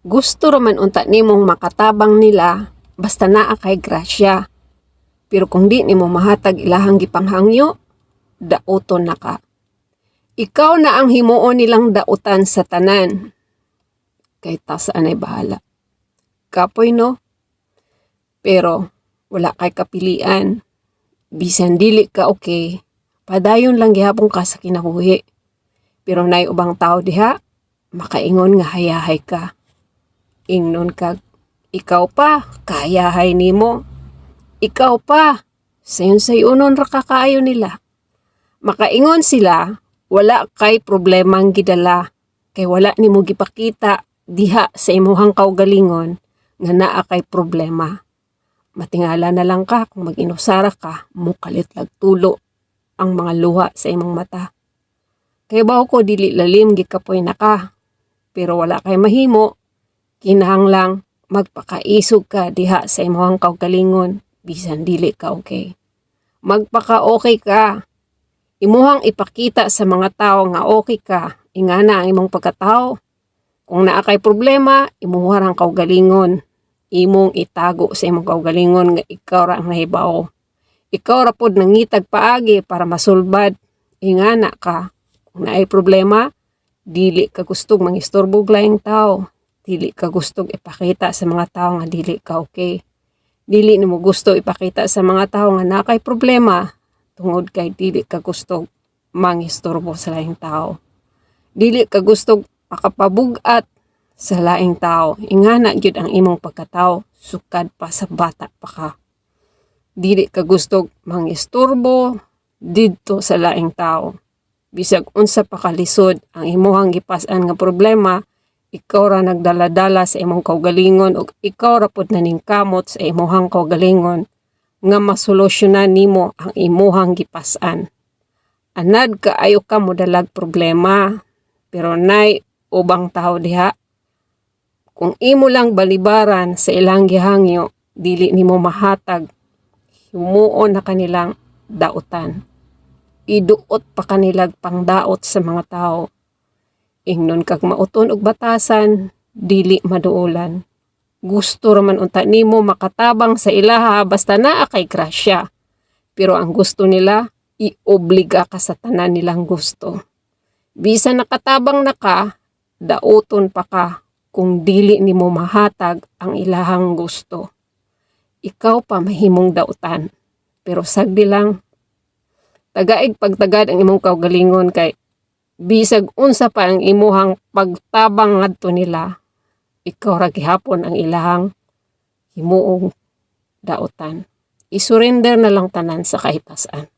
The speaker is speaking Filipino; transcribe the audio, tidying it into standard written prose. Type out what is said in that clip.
Gusto raman unta nimong makatabang nila basta naa kay grasya. Pero kung di nimo mahatag ilahang gipanghangyo, dauton na ka. Ikaw na ang himuon nilang dautan sa tanan. Kay ta saan ay bahala. Kapoy no? Pero wala kay kapilian. Bisan dili ka okay, padayon lang gihapon ka sa kinabuhi. Pero nay ubang tao diha, makaingon nga hayahay ka. Ingnon kag, ikaw pa, kayahay nimo. Ikaw pa, sayon-sayonon ra kakaayo nila. Makaingon sila, wala kay problemang gidala. Kay wala nimo gipakita diha sa imuhang kaugalingon nga naa kay problema. Matingala na lang ka kung mag-inusara ka, mukalit lag tulo ang mga luha sa imong mata. Kay bawo ko dili lalim gikapoy na ka, pero wala kay mahimo, kinahanglang magpakaisog ka diha sa imong kaugalingon, bisan dili ka okay. Magpaka-okay ka. Imuhang ipakita sa mga tao nga okay ka, ingana ang imong pagkatao. Kung naa kay problema, imuharang kaugalingon. Imong itago sa imong kaugalingon nga ikaw ra ang nahibaw. Ikaw ra pod nangitag paagi para masulbad. Ingana ka. Kung naay problema, dili ka gustong mangistorbo og laing tao. Dili ka gustong ipakita sa mga tao nga dili ka okay. Dili nimo gusto ipakita sa mga tao nga naa kay problema tungod kay dili ka gustong mangistorbo sa laing tao. Dili ka gustong makapabugat sa laing tao. Ingana gyud ang imong pagkatao, sukad pa sa bata pa ka. Dili ka gustong mangistorbo didto sa laing tao. Bisag unsa pa kalisod ang imuhang gipas-an nga problema, ikaw ra nagdala-dala sa imong kaugalingon ug ikaw ra pud naningkamot sa imuhang kaugalingon nga masolusyonan nimo ang imuhang gipas-an. Anad kaayo ka modalag problema, pero nay ubang tao diha. Kung imo lang balibaran sa ilang gihangyo, dili nimo mahatag, humuon na kanilang dautan. Iduot pa kanilag pangdaot sa mga tao. Ingnon kag mauton og batasan, dili maduolan. Gusto raman unta nimo makatabang sa ilaha basta naa kay grasya. Pero ang gusto nila, iobliga ka sa tanan nilang gusto. Bisan nakatabang na ka, dauton pa ka kung dili nimo mahatag ang ilahang gusto. Ikaw pa mahimong dautan. Pero sagdi lang, tagaig pagtagad ang imong kaugalingon kay bisag unsa pa ang imuhang pagtabang ngadto nila, ikaw ra gihapon ang ilahang himuong dautan. Isurrender na lang tanan sa kahitasan.